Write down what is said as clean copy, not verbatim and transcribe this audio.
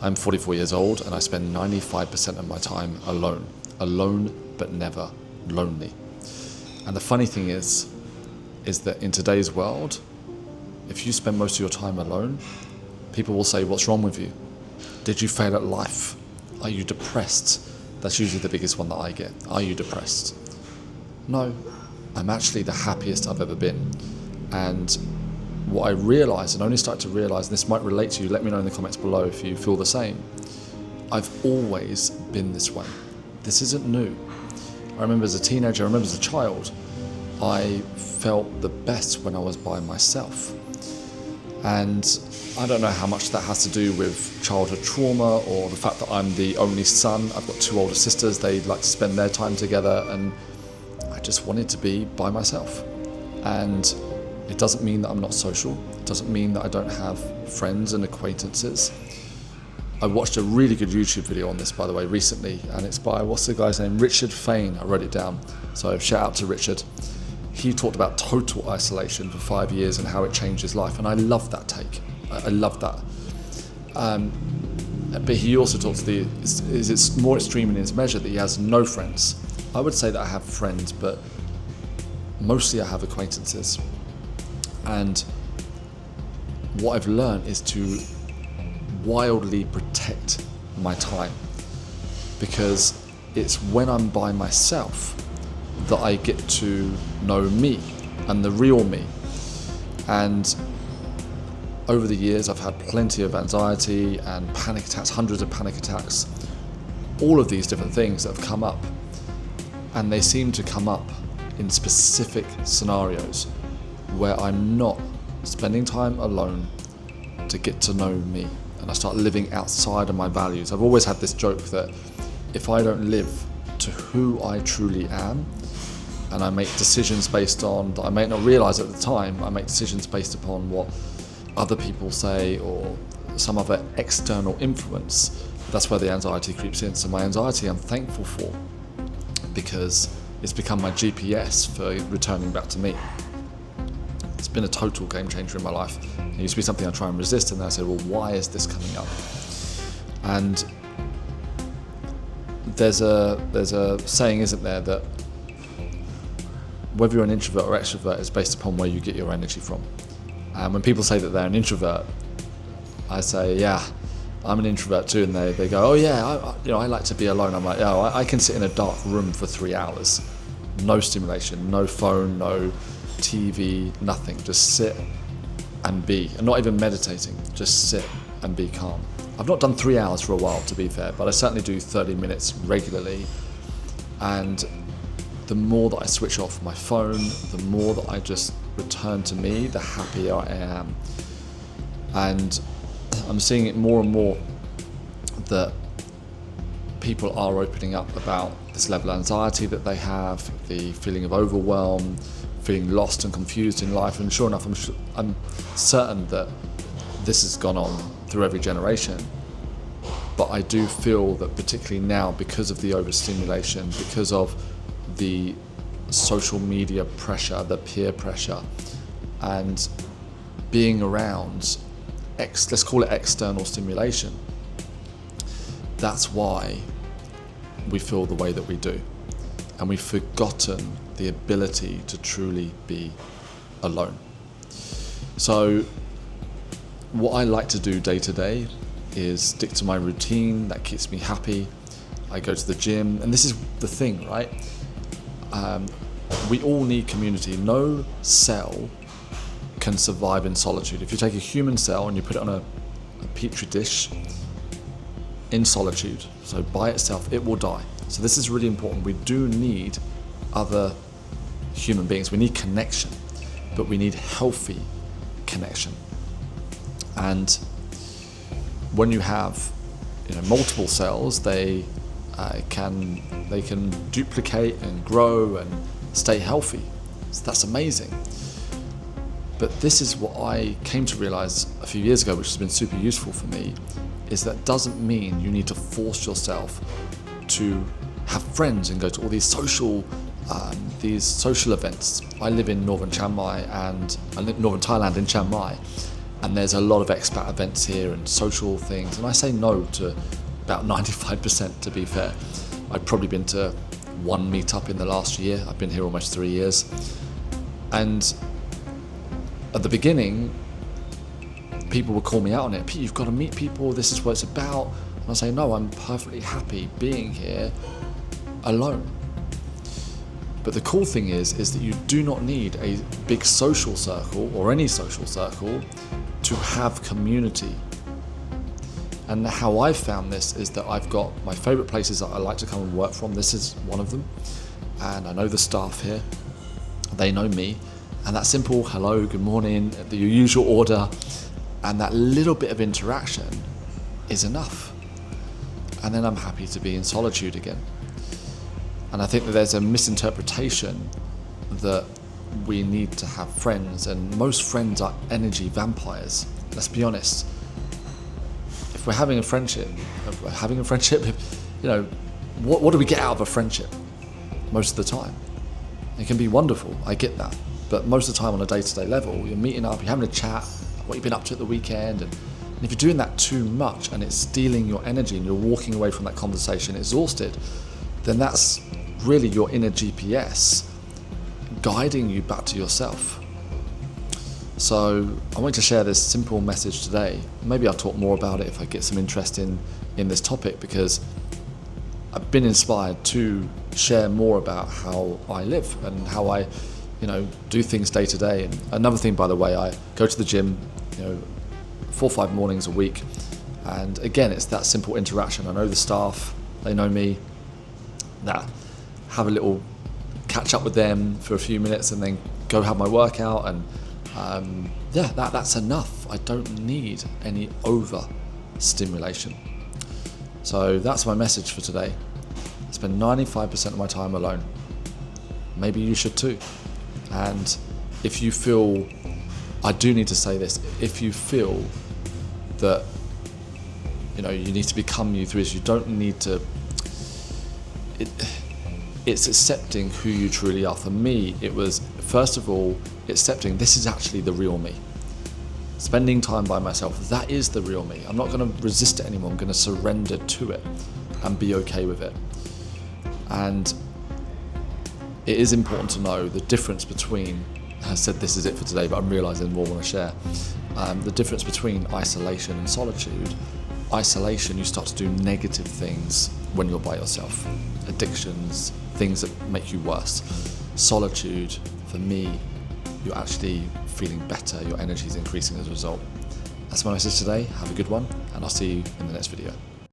I'm 44 years old and I spend 95% of my time alone. Alone, but never lonely. And the funny thing is that in today's world, if you spend most of your time alone, people will say, what's wrong with you? Did you fail at life? Are you depressed? That's usually the biggest one that I get. Are you depressed? No, I'm actually the happiest I've ever been. And what I realised, and only started to realise, and this might relate to you, let me know in the comments below if you feel the same. I've always been this way. This isn't new. I remember as a teenager, I remember as a child, I felt the best when I was by myself. And I don't know how much that has to do with childhood trauma or the fact that I'm the only son. I've got 2 older sisters, they like to spend their time together, and I just wanted to be by myself. And it doesn't mean that I'm not social. It doesn't mean that I don't have friends and acquaintances. I watched a really good YouTube video on this, by the way, recently, and it's by, what's the guy's name? Richard Fain. I wrote it down. So shout out to Richard. He talked about total isolation for 5 years and how it changed his life. And I love that take. I love that. But he also talks to it's more extreme in his measure that he has no friends. I would say that I have friends, but mostly I have acquaintances. And what I've learned is to wildly protect my time, because it's when I'm by myself that I get to know me and the real me. And over the years I've had plenty of anxiety and panic attacks, hundreds of panic attacks, all of these different things that have come up, and they seem to come up in specific scenarios where I'm not spending time alone to get to know me, and I start living outside of my values. I've always had this joke that if I don't live to who I truly am, and I make decisions based on, that I may not realise at the time, I make decisions based upon what other people say or some other external influence, that's where the anxiety creeps in. So my anxiety I'm thankful for, because it's become my GPS for returning back to me. It's been a total game changer in my life. It used to be something I try and resist, and then I say, well, why is this coming up? And there's a saying, isn't there, that whether you're an introvert or extrovert is based upon where you get your energy from. And when people say that they're an introvert, I say, yeah, I'm an introvert too, and they go, oh yeah, I like to be alone. I'm like, yeah, I can sit in a dark room for 3 hours, no stimulation, no phone, no TV, nothing, just sit and be, and not even meditating, just sit and be calm. I've not done 3 hours for a while, to be fair, but I certainly do 30 minutes regularly. And the more that I switch off my phone, the more that I just return to me, the happier I am. And I'm seeing it more and more that people are opening up about this level of anxiety that they have, the feeling of overwhelm, feeling lost and confused in life. And sure enough, I'm certain that this has gone on through every generation. But I do feel that particularly now, because of the overstimulation, because of the social media pressure, the peer pressure, and being around, let's call it external stimulation, that's why we feel the way that we do. And we've forgotten the ability to truly be alone. So what I like to do day to day is stick to my routine that keeps me happy. I go to the gym, and this is the thing, right? We all need community. No cell can survive in solitude. If you take a human cell and you put it on a petri dish in solitude, so by itself, it will die. So this is really important. We do need other human beings. We need connection, but we need healthy connection. And when you have multiple cells, they can duplicate and grow and stay healthy. So that's amazing. But this is what I came to realize a few years ago, which has been super useful for me, is that doesn't mean you need to force yourself to have friends and go to all these social events. I live in northern Chiang Mai, and I live in northern Thailand in Chiang Mai, And there's a lot of expat events here and social things, and I say no to about 95%, to be fair. I've probably been to one meetup in the last year. I've been here almost 3 years. And at the beginning, people would call me out on it. Pete, you've got to meet people, this is what it's about. And I say, no, I'm perfectly happy being here alone. But the cool thing is that you do not need a big social circle or any social circle to have community. And how I've found this is that I've got my favourite places that I like to come and work from. This is one of them. And I know the staff here. They know me. And that simple hello, good morning, the usual order, and that little bit of interaction is enough. And then I'm happy to be in solitude again. And I think that there's a misinterpretation that we need to have friends, and most friends are energy vampires. Let's be honest. If we're having a friendship, you know, what do we get out of a friendship? Most of the time, it can be wonderful. I get that, but most of the time, on a day-to-day level, you're meeting up, you're having a chat, what you've been up to at the weekend, and if you're doing that too much and it's stealing your energy and you're walking away from that conversation exhausted, then that's really your inner GPS guiding you back to yourself. So I want to share this simple message today. Maybe I'll talk more about it if I get some interest in this topic, because I've been inspired to share more about how I live and how I, do things day to day. And another thing, by the way, I go to the gym, 4 or 5 mornings a week. And again, it's that simple interaction. I know the staff, they know me. That have a little catch up with them for a few minutes and then go have my workout, and that's enough. I don't need any over stimulation. So that's my message for today. I spend 95% of my time alone. Maybe you should too. And if you feel, I do need to say this, if you feel that you need to become you through this, you don't need to. It's accepting who you truly are. For me, it was, first of all, accepting this is actually the real me. Spending time by myself, that is the real me. I'm not going to resist it anymore. I'm going to surrender to it and be okay with it. And it is important to know the difference between, I said this is it for today, but I'm realising more I want to share. The difference between isolation and solitude. Isolation, you start to do negative things when you're by yourself. Addictions, things that make you worse. Solitude, for me, you're actually feeling better, your energy is increasing as a result. That's my message today. Have a good one, and I'll see you in the next video.